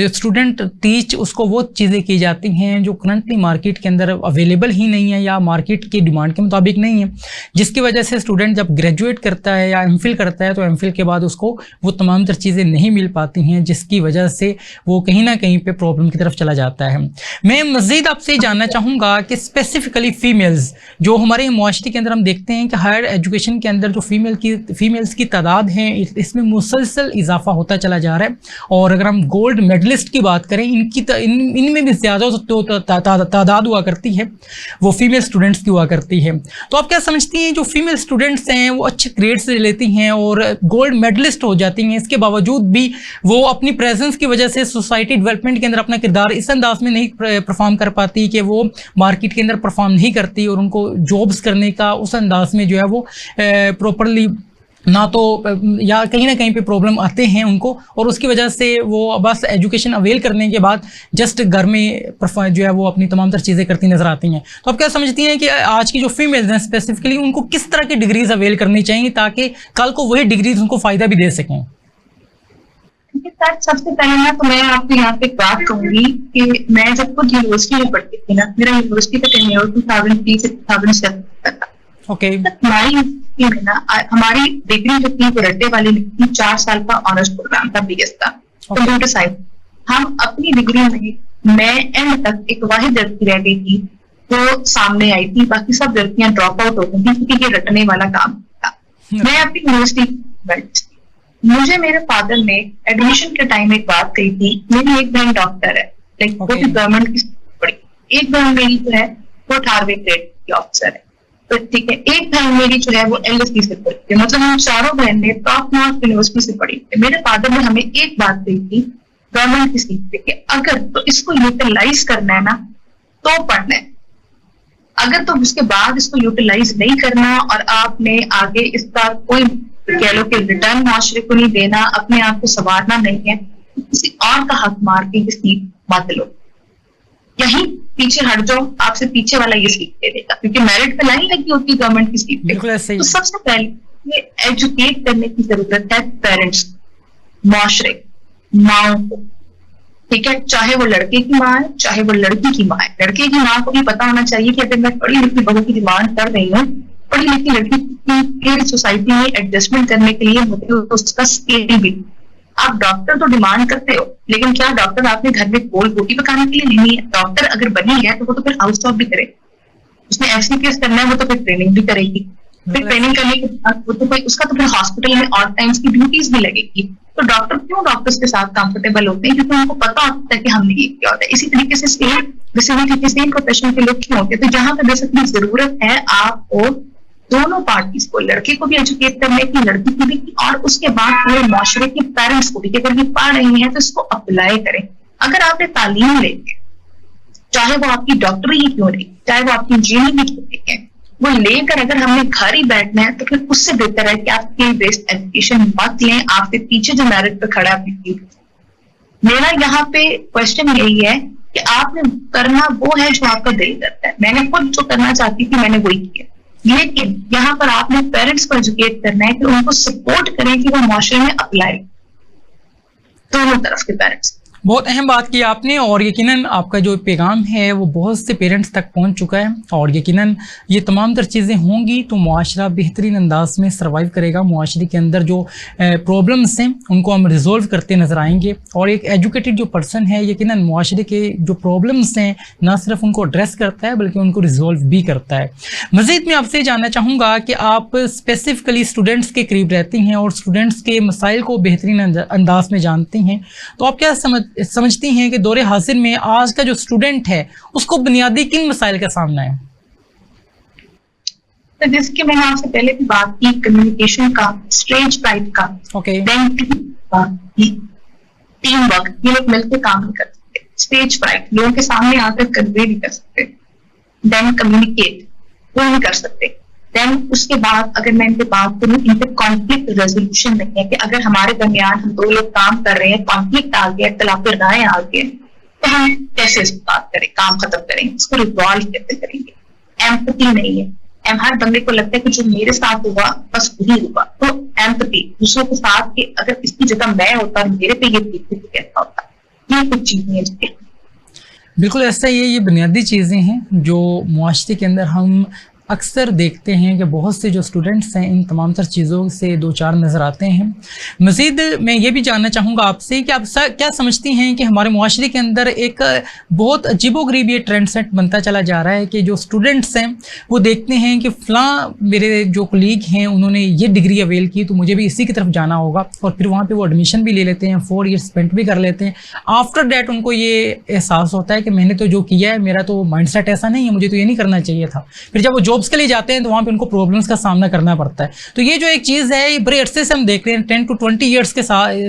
S1: स्टूडेंट टीच उसको वो चीज़ें की जाती हैं जो करंटली मार्केट के अंदर अवेलेबल ही नहीं है या मार्केट की डिमांड के मुताबिक नहीं है, जिसकी वजह से स्टूडेंट जब ग्रेजुएट करता है या एमफिल करता है तो एमफिल के बाद उसको वो तमाम तर चीज़ें नहीं मिल पाती हैं, जिसकी वजह से वो कहीं ना कहीं पे प्रॉब्लम की तरफ चला जाता है। मैं मज़ीद आपसे जानना चाहूँगा कि स्पेसिफिकली फ़ीमेल्स जो हमारे माशरे के अंदर हम देखते हैं कि हायर एजुकेशन के अंदर जो फीमेल्स की तादाद है इसमें मुसलसल इजाफा होता चला जा रहा है, और अगर हम गोल्ड मेडलिस्ट की बात करें इनमें भी ज़्यादा तादाद हुआ करती है, वो फीमेल स्टूडेंट्स की हुआ करती है। तो आप क्या समझती हैं जो फीमेल स्टूडेंट्स हैं वो अच्छे ग्रेड्स लेती हैं और गोल्ड मेडलिस्ट हो जाती हैं, इसके बावजूद भी वो अपनी प्रेजेंस की वजह से सोसाइटी डेवलपमेंट के अंदर अपना किरदार इस अंदाज में नहीं परफॉर्म कर पाती कि वो मार्केट के अंदर परफॉर्म नहीं करती और उनको जॉब्स करने का उस अंदाज में जो है वो प्रॉपरली ना तो या कहीं ना कहीं पे प्रॉब्लम आते हैं उनको, और उसकी वजह से वो बस एजुकेशन अवेल करने के बाद जस्ट घर में जो है वो अपनी तमाम तर चीज़ें करती नजर आती हैं। तो आप क्या समझती हैं कि आज की जो फीमेल्स हैं स्पेसिफिकली उनको किस तरह की डिग्रीज अवेल करनी चाहिए ताकि कल को वही डिग्रीज उनको फ़ायदा भी दे सकें?
S2: सबसे पहले ना तो मैं आपको यहाँ पे बात कहूंगी कि मैं जब खुद यूनिवर्सिटी में पढ़ती थी ना, मेरा यूनिवर्सिटी का टेन्योर 2003 से 2007 तक था। हमारी डिग्री जो थी वो रट्टे वाली नहीं थी, 4 साल का ऑनर्स प्रोग्राम था, BS का कंप्यूटर साइंस। हम अपनी डिग्री में मैं एंड तक एक वाहिद लड़की रह गई थी जो सामने आई थी, बाकी सब लड़कियां ड्रॉप आउट हो गई थी क्योंकि ये रटने वाला काम था। मैं अपनी यूनिवर्सिटी, मुझे मेरे फादर ने एडमिशन के टाइम एक बात कही थी, मेरी एक बहन डॉक्टर है, वो भी गवर्नमेंट की पढ़ी, एक बहन मेरी जो है वो 18वें ग्रेड की ऑफिसर है, तो ठीक है, एक बहन मेरी जो है वो LSE से पढ़ी थी, मतलब हम चारों बहनें टॉप नॉच यूनिवर्सिटी से पढ़ी थी। मेरे फादर ने हमें एक बात कही थी गवर्नमेंट की सीट पे कि अगर तो इसको यूटिलाइज करना है ना तो पढ़ना है, अगर तो उसके बाद इसको यूटिलाइज नहीं करना और आपने आगे इसका कोई कह लो कि रिटर्न माशरे को नहीं देना, अपने आप को संवारना नहीं है, तो किसी और का हक मार के ये सीट मत लो, यहीं पीछे हट जाओ, आपसे पीछे वाला ये सीट दे देगा, क्योंकि मेरिट पे लाइन लगी होती है गवर्नमेंट की सीट पे। तो सबसे पहले ये एजुकेट करने की जरूरत है पेरेंट्स, माशरे, माओ को, ठीक है, चाहे वो लड़के की माँ है चाहे वो लड़की की माँ है। लड़के की माँ को भी पता होना चाहिए कि अगर मैं पढ़ी लिखी बहू की डिमांड कर रही हूँ, पढ़ी लिखी लड़की की सोसाइटी में एडजस्टमेंट करने के लिए मुझे उसका स्केल भी। आप डॉक्टर तो डिमांड करते हो, लेकिन क्या डॉक्टर आपने घर में गोल रोटी पकाने के लिए नहीं है? डॉक्टर अगर बनी है तो वो तो फिर हाउस जॉब भी करे, उसने FCPS करना है, वो तो फिर ट्रेनिंग भी करेगी, फिर ट्रेनिंग करने के बाद वो तो कोई उसका तो फिर हॉस्पिटल में ऑल टाइम्स की ड्यूटीज भी लगेगी। तो डॉक्टर क्यों डॉक्टर्स के साथ कंफर्टेबल होते हैं? क्योंकि उनको पता होता है कि हमने ये किया होता है। इसी तरीके से सेम प्रोफेशन के लोग क्यों होते हैं? तो जहां पर बेसिकली जरूरत है आपको दोनों पार्टीज को, लड़के को भी एजुकेट करने की, लड़की की भी, और उसके बाद पूरे माशरे के पेरेंट्स को भी, कि अगर ये पढ़ रही हैं तो इसको अप्लाई करें। अगर आपने तालीम लेके, चाहे वो आपकी डॉक्टरी ही क्यों नहीं, चाहे वो आपकी इंजीनियरिंग ही क्यों नहीं है, वो लेकर अगर हमने घर ही बैठना है तो फिर उससे बेहतर है कि आप स्किल बेस्ड एजुकेशन मत लें, आपसे पीछे जो मेरिट पे खड़ा है। मेरा यहाँ पे क्वेश्चन यही है कि आपने करना वो है जो आपका दिल करता है। मैंने खुद जो करना चाहती थी मैंने वही किया, लेकिन यहाँ पर आपने पेरेंट्स को एजुकेट करना है कि उनको सपोर्ट करें कि वो माशरे में अप्लाई, दोनों तरफ के पेरेंट्स।
S1: बहुत अहम बात की आपने, और यकीनन आपका जो पैगाम है वो बहुत से पेरेंट्स तक पहुंच चुका है, और यकीनन ये तमाम तर चीज़ें होंगी तो मुआशरा बेहतरीन अंदाज में सर्वाइव करेगा। मुआशरे के अंदर जो प्रॉब्लम्स हैं उनको हम रिजॉल्व करते नज़र आएंगे, और एक एजुकेटेड जो पर्सन है यकीनन मुआशरे के जो प्रॉब्लम्स हैं ना सिर्फ उनको एड्रेस करता है बल्कि उनको रिजॉल्व भी करता है। मज़ीद मैं आपसे जानना चाहूँगा कि आप स्पेसिफिकली स्टूडेंट्स के करीब रहती हैं और स्टूडेंट्स के मसाइल को बेहतरीन अंदाज में जानती हैं, तो आप क्या समझती हैं कि दौरे हाजिर में आज का जो स्टूडेंट है उसको बुनियादी किन मसाइल का सामना है?
S2: तो जिसकी मैंने आपसे पहले भी बात की, कम्युनिकेशन का, स्टेज फ्राइट का, देन टीम वर्क, ये लोग मिलकर काम नहीं कर सकते, स्टेज फ्राइट, लोगों के सामने आकर कन्वे नहीं कर सकते, देन कम्युनिकेट वो नहीं कर सकते, देन उसके बाद अगर मैं इनसे बात करूँ, इनसे कॉन्फ्लिक्ट रेजोल्यूशन नहीं है कि अगर हमारे दरमियान हम दो लोग काम कर रहे हैं, कॉन्फ्लिक्ट आ गया, इख्तिलाफ राय आ गए, तो हम कैसे इस बात करें, काम खत्म करेंगे, इसको रिजॉल्व कैसे करेंगे। एम्पैथी नहीं है, हर बंदे को लगता है कि जो मेरे साथ हुआ बस वही हुआ, तो एम्पैथी दूसरों के साथ कि अगर इसकी जगह मैं होता, मेरे पे ये बीतती तो कैसा होता, ये कुछ चीजें हैं।
S1: बिल्कुल ऐसा ही है, ये बुनियादी चीज़ें हैं जो मुआशरे के अंदर हम अक्सर देखते हैं कि बहुत से जो स्टूडेंट्स हैं इन तमाम तर चीज़ों से दो चार नज़र आते हैं। मज़ीद मैं ये भी जानना चाहूँगा आपसे कि आप क्या समझती हैं कि हमारे मुआशरे के अंदर एक बहुत अजीबोगरीब ये ट्रेंड सेट बनता चला जा रहा है कि जो स्टूडेंट्स हैं वो देखते हैं कि फ़लाँ मेरे जो कलीग हैं उन्होंने ये डिग्री अवेल की तो मुझे भी इसी की तरफ जाना होगा, और फिर वहाँ पर वो एडमिशन भी ले लेते हैं, 4 ईयर्स स्पेंड भी कर लेते हैं। आफ्टर डैट उनको ये एहसास होता है कि मैंने तो जो किया है, मेरा तो माइंड सेट ऐसा नहीं है, मुझे तो ये नहीं करना चाहिए था। फिर जब वो जॉब्स के लिए जाते हैं तो वहाँ पे उनको प्रॉब्लम्स का सामना करना पड़ता है। तो ये जो एक चीज़ है, ये बड़े अरसे से हम देख रहे हैं, 10 to 20 ईयर्स के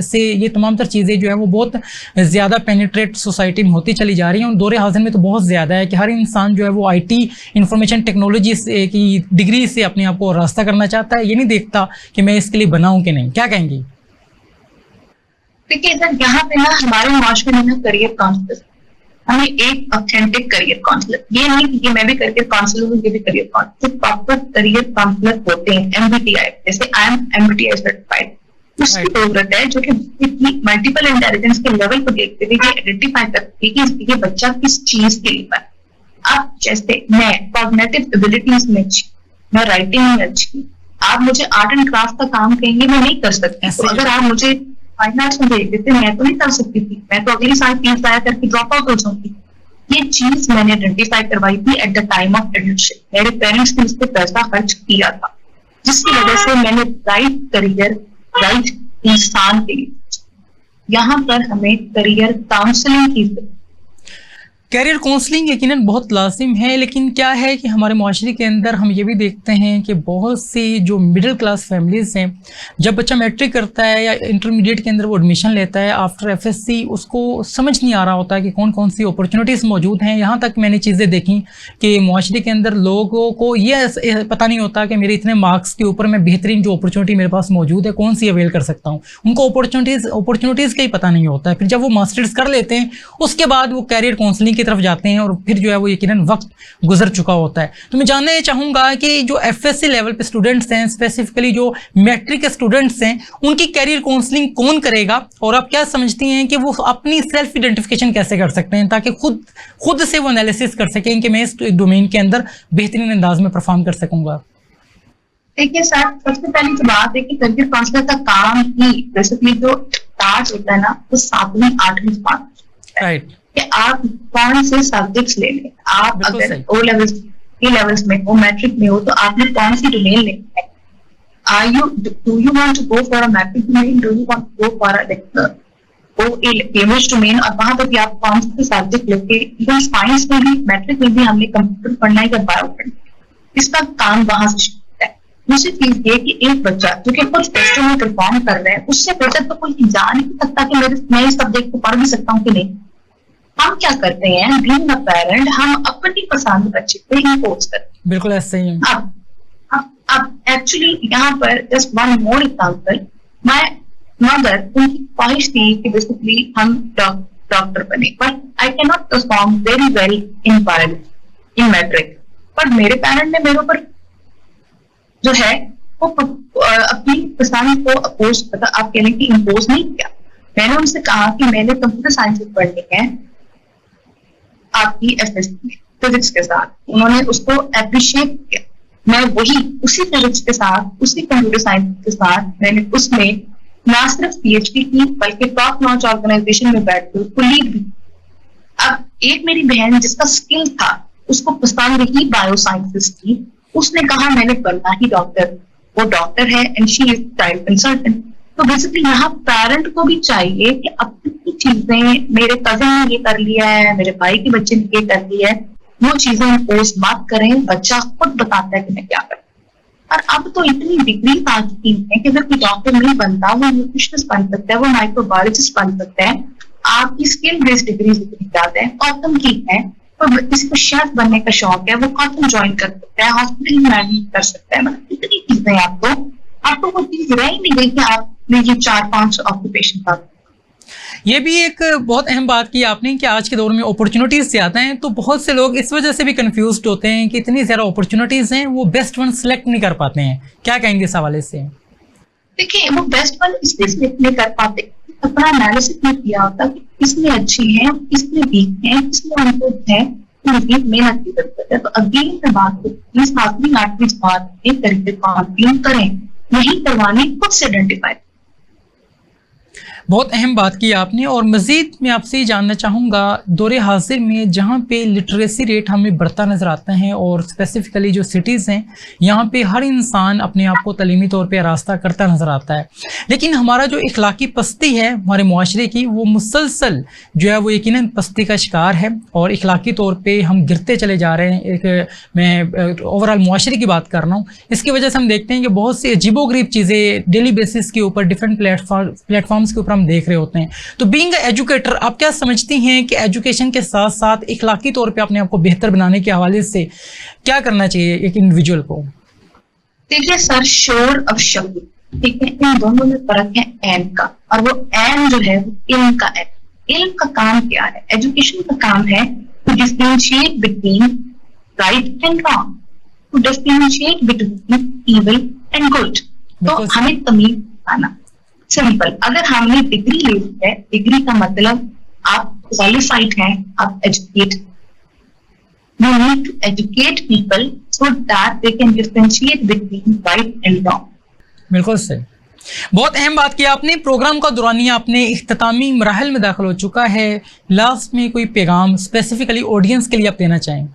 S1: से ये तमाम तर चीज़ें जो है वो बहुत ज़्यादा पेनिट्रेट सोसाइटी में होती चली जा रही हैं। और दौरे हाज़िर में तो बहुत ज़्यादा है कि हर इंसान जो है वो IT इंफॉर्मेशन टेक्नोलॉजी की डिग्री से अपने आप को रास्ता करना चाहता है, ये नहीं देखता कि मैं इसके लिए बनाऊँ कि नहीं। क्या कहेंगी?
S2: देखिए सर, यहाँ पे ना हमारे माशरे में ना करियर काउंसलर, हमें एक ऑथेंटिक करियर काउंसलर, ये नहीं कि मैं भी करियर काउंसलर हूँ, ये भी career counsellor, proper career counsellor होते हैं MBTI, जैसे आई एम MBTI सर्टिफाइड, उसकी जरूरत है जो कि मल्टीपल इंटेलिजेंस के लेवल को देखते हुए आइडेंटिफाई करती है कि ये बच्चा किस चीज के लिए है। अब जैसे मैं कॉग्निटिव एबिलिटीज में अच्छी, मैं राइटिंग में अच्छी, आप मुझे आर्ट एंड क्राफ्ट का काम कहेंगे मैं नहीं कर सकती, तो अगर आप मुझे फाइनेंस में भेज देते मैं तो नहीं कर सकती थी, मैं तो अगले साल फीस आया करके ड्रॉप आउट हो जाऊंगी। ये चीज मैंने आइडेंटिफाई करवाई थी at the time of admission, मेरे पेरेंट्स ने इस पर पैसा खर्च किया था, जिसकी वजह से मैंने राइट करियर, राइट इंसान के लिए, यहाँ पर हमें करियर काउंसलिंग की
S1: कैरियर काउंसलिंग यकीनन बहुत लाजिम है, लेकिन क्या है कि हमारे माशरे के अंदर हम ये भी देखते हैं कि बहुत सी जो मिडिल क्लास फैमिलीज़ हैं, जब बच्चा मैट्रिक करता है या इंटरमीडिएट के अंदर वो एडमिशन लेता है आफ्टर FSC, उसको समझ नहीं आ रहा होता कि कौन कौन सी अपॉर्चुनिटीज़ मौजूद हैं। यहाँ तक मैंने चीज़ें देखी कि माशरे के अंदर लोगों को ये पता नहीं होता कि मेरे इतने मार्क्स के ऊपर मैं बेहतरीन जो अपॉर्चुनिटी मेरे पास मौजूद है कौन सी अवेल कर सकता हूँ, उनको अपॉर्चुनिटीज़ का ही पता नहीं होता है। फिर जब वो मास्टर्स कर लेते हैं उसके बाद वो कैरियर काउंसलिंग की तरफ जाते हैं और फिर जो है वो यकीनन वक्त गुजर चुका होता है। तो मैं जानना चाहूँगा कि जो FSC लेवल पे स्टूडेंट्स हैं, स्पेसिफिकली जो मैट्रिक के स्टूडेंट्स हैं, उनकी कैरियर काउंसलिंग कौन करेगा, और आप क्या समझती हैं कि वो अपनी सेल्फ आइडेंटिफिकेशन कैसे कर सकते हैं ताकि खुद से वो एनालिसिस कर सकें कि मैं इस डोमेन के अंदर बेहतरीन अंदाज में परफॉर्म कर सकूंगा?
S2: देखिए सर, सबसे पहली तो बात है कि करियर काउंसलर का काम ही बेसिकली जो टास्क होता है ना, वो 7वीं 8वीं पास, राइट, कि आप कौन से सब्जेक्ट्स ले लें। आप अगर O लेवल्स में हो, मैट्रिक में हो, तो आपने कौन सी डोमेन लेनी है। Do you want to go for a matric domain? Do you want to go for a language domain? और वहां पर भी आप कौन से सब्जेक्ट लेके, इवन साइंस में भी, मैट्रिक में भी हमने कंप्यूटर पढ़ना है या बायो पढ़ना है, इसका काम वहां से शुरू होता है। दूसरी चीज ये कि एक बच्चा जो कि कुछ टेस्टों में परफॉर्म कर रहा है, उससे बेहतर तो कोई जान नहीं सकता कि मैं इस सब्जेक्ट को पढ़ भी सकता हूँ कि नहीं। हम क्या करते हैं, बीइंग अ पेरेंट, हम अपनी पसंद बच्चे पे इम्पोज करते हैं।
S1: बिल्कुल ऐसा ही है।
S2: अब एक्चुअली यहाँ पर जस्ट वन मोर एग्जांपल, मैं मगर उनकी ख्वाहिश थी कि बेसिकली हम डॉक्टर बने, but I can not perform very well in biology in matric, but मेरे पेरेंट ने मेरे ऊपर जो है वो अपनी पसंद को अपोज, आप कह लें कि इम्पोज नहीं किया। मैंने उनसे कहा कि मैंने कंप्यूटर साइंस पढ़नी है आपकी FSC में फिजिक्स के साथ, उन्होंने उसको अप्रिशिएट किया। मैं वही उसी फिजिक्स के साथ, उसी कंप्यूटर साइंस के साथ मैंने उसमें ना सिर्फ PhD की बल्कि टॉप नॉच ऑर्गेनाइजेशन में बैठ कर उसको लीड भी। अब एक मेरी बहन जिसका स्किल था, उसको पसंद ही बायो साइंसेस की, उसने कहा मैंने बनना ही डॉक्टर, वो डॉक्टर है and she is child consultant. तो बेसिकली यहाँ पेरेंट को भी चाहिए कि अपनी चीजें मेरे कजिन ने ये कर लिया है, मेरे भाई के बच्चे ने ये कर लिया है, वो चीजें इम्पोज मत करें। बच्चा खुद बताता है कि मैं क्या करूं। और अब तो इतनी डिग्री आ चुकी है कि अगर कोई डॉक्टर नहीं बनता, वो न्यूट्रिशनिस्ट बन सकता है, वो माइक्रोबायोलॉजिस्ट बन सकता है। आपकी स्किल बेस्ड डिग्री इतनी ज्यादा है। कॉटन की है, तो किसी को शेफ बनने का शौक है, वो कॉटन ज्वाइन कर सकता है, हॉस्पिटल मैनेज कर सकता है। मतलब इतनी चीजें आपको वो चीज रह ही नहीं गई कि आपने ये 4-5 ऑक्यूपेशन का।
S1: ये भी एक बहुत अहम बात की आपने कि आज के दौर में अपॉर्चुनिटीज ज्यादा हैं, तो बहुत से लोग इस वजह से भी कंफ्यूज्ड होते हैं कि इतनी ज्यादा अपॉर्चुनिटीज हैं, वो बेस्ट वन सिलेक्ट नहीं कर पाते हैं। क्या कहेंगे इस हवाले से?
S2: देखिए, वो बेस्ट वन इसलिए सिलेक्ट नहीं कर पाते, अपना एनालिसिस नहीं किया होता कि किसमें अच्छी है, किसमें वीक है, किसमें अनफिट है, तो मेहनत की जरूरत है। तो अगेन मैं बात करती 7वीं 8वीं बात में करियर काउंसलिंग करें, नहीं करवानी खुद से आइडेंटिफाई।
S1: बहुत अहम बात की आपने। और मज़ीद मैं आपसे ये जानना चाहूँगा, दौरे हाजिर में जहाँ पे लिटरेसी रेट हमें बढ़ता नज़र आता है और स्पेसिफ़िकली जो सिटीज़ हैं यहाँ पे हर इंसान अपने आप को तलीमी तौर पे आरास्ता करता नज़र आता है, लेकिन हमारा जो इखलाकी पस्ती है हमारे मुआशरे की, वो मुसलसल जो है वो यकीनन पस्ती का शिकार है और इखलाकी तौर पर हम गिरते चले जा रहे हैं। एक मैं ओवरऑल मुआशरे की बात कर रहा हूँ। इसकी वजह से हम देखते हैं कि बहुत सी अजीबोगरीब चीज़ें डेली बेसिस के ऊपर डिफरेंट प्लेटफॉर्म्स के ऊपर हम देख रहे होते हैं। तो बीइंग एजुकेटर, आप क्या समझती हैं कि एजुकेशन के साथ साथ इखलाकी तौर पे अपने आप को बेहतर बनाने के हवाले से क्या करना चाहिए एक इंडिविजुअल को?
S2: देखिए सर, शोर और शब्द, ठीक है, इन दोनों में फर्क है एम का, और वो एम जो है वो इल्म का है। इल्म का काम क्या है? एजुकेशन का काम है to differentiate between right and wrong, to differentiate between evil and good. तो हमें तमीज बताना सिंपल। अगर हमने डिग्री ली है, डिग्री का मतलब आप क्वालिफाइड हैं, आप educate. You need to educate people so that they can differentiate between right and wrong.
S1: बिल्कुल सही। बहुत अहम बात की आपने। प्रोग्राम का दौरानिया अपने इख्तितामी मराहल में दाखिल हो चुका है। लास्ट में कोई पैगाम स्पेसिफिकली ऑडियंस के लिए आप देना चाहें?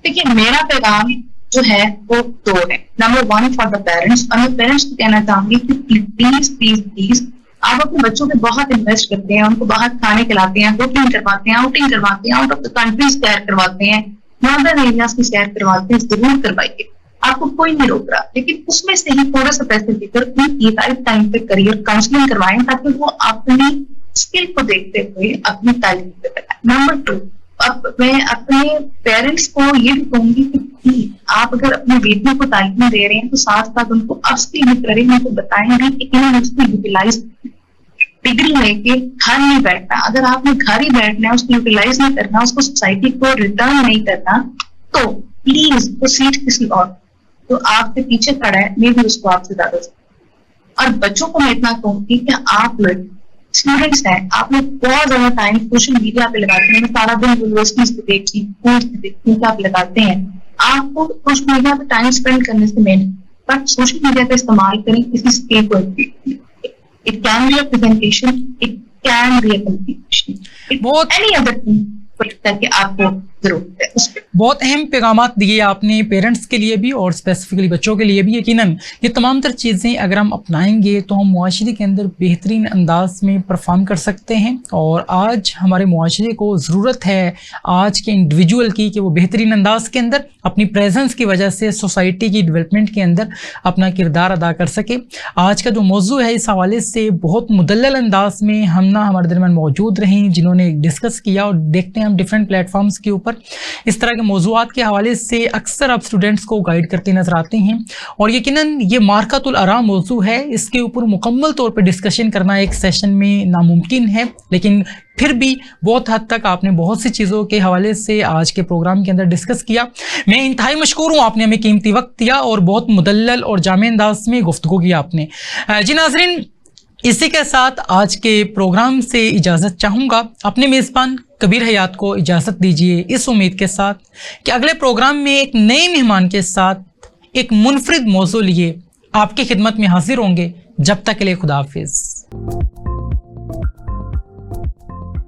S2: देखिए, मेरा पैगाम जो है वो 2 है। नंबर 1 फॉर द पेरेंट्स, और मैं पेरेंट्स को कहना चाहूंगी कि प्लीज प्लीज प्लीज आप अपने बच्चों पे बहुत इन्वेस्ट करते हैं, उनको बाहर खाने खिलाते हैं, कुकिंग करवाते हैं, आउटिंग करवाते हैं, आउट ऑफ द कंट्री सैर करवाते हैं, नॉर्दर्न एरियाज की सैर करवाते हैं, जरूर करवाइए, आपको कोई नहीं रोक रहा। लेकिन उसमें से ही थोड़ा सा पैसे देकर उनकी राइट टाइम पे करियर काउंसलिंग करवाएं, ताकि वो अपनी स्किल को देखते हुए अपनी तालीम पे लगाएं। नंबर 2, अब मैं अपने पेरेंट्स को ये भी कहूंगी कि आप अगर अपने बेटियों को तालीम दे रहे हैं तो साथ साथ उनको अपस्किल भी करें, उनको बताएंगे कि इन्हें उसको यूटिलाइज, डिग्री लेके घर नहीं बैठना। अगर आपने घर ही बैठना है, उसको यूटिलाइज नहीं करना, उसको सोसाइटी को रिटर्न नहीं करना, तो प्लीज वो सीट किसी और तो आपके पीछे खड़ा है, मैं भी उसको आपसे ज्यादा। और बच्चों को मैं इतना कहूंगी कि आप लोग स्टूडेंट्स हैं, आप लोग बहुत ज्यादा टाइम सोशल मीडिया पे लगाते हैं। मैं सारा दिन यूनिवर्सिटीज पे देखती हूँ, स्कूल पे देखती हूँ, आप लगाते हैं। आपको सोशल मीडिया पे टाइम स्पेंड करने से मेन, बट सोशल मीडिया का इस्तेमाल करें किसी स्किल को। It can be a presentation, it can be a competition,
S1: बहुत
S2: एनी अदर थिंग कि आपको जरूरत है उसके।
S1: बहुत अहम पैगामात दिए आपने पेरेंट्स के लिए भी और स्पेसिफिकली बच्चों के लिए भी। यकीनन ये तमाम तर चीज़ें अगर हम अपनाएंगे तो हम मुआशरे के अंदर बेहतरीन अंदाज में परफॉर्म कर सकते हैं। और आज हमारे मुआशरे को ज़रूरत है आज के इंडिविजुअल की कि वो बेहतरीन अंदाज के अंदर अपनी प्रेजेंस की वजह से सोसाइटी की डेवलपमेंट के अंदर अपना किरदार अदा कर सके। आज का जो मौजू है इस हवाले से बहुत मुदल्लल अंदाज में हम ना हमारे दरमियान मौजूद रहें जिन्होंने डिस्कस किया, और देखते हैं हम डिफरेंट प्लेटफॉर्म्स के ऊपर इस तरह के मौज़ूआत के हवाले से अक्सर आप स्टूडेंट्स को गाइड करते नजर आते हैं। और यकीनन ये मार्कातुल आरा मौजू है, इसके ऊपर मुकम्मल तौर पर डिस्कशन करना एक सेशन में नामुमकिन है, लेकिन फिर भी बहुत हद तक आपने बहुत सी चीज़ों के हवाले से आज के प्रोग्राम के अंदर डिस्कस किया। मैं इंतहाई मशकूर हूँ, आपने हमें कीमती वक्त दिया और बहुत मुदल्लल और जामे अंदाज में गुफ्तगू किया आपने। जी नाज़रीन, इसी के साथ आज के प्रोग्राम से इजाज़त चाहूँगा। अपने मेज़बान कबीर हयात को इजाज़त दीजिए इस उम्मीद के साथ कि अगले प्रोग्राम में एक नए मेहमान के साथ एक मुनफरिद मौजू लिए आपकी खिदमत में हाजिर होंगे। जब तक के लिए खुदा हाफिज़।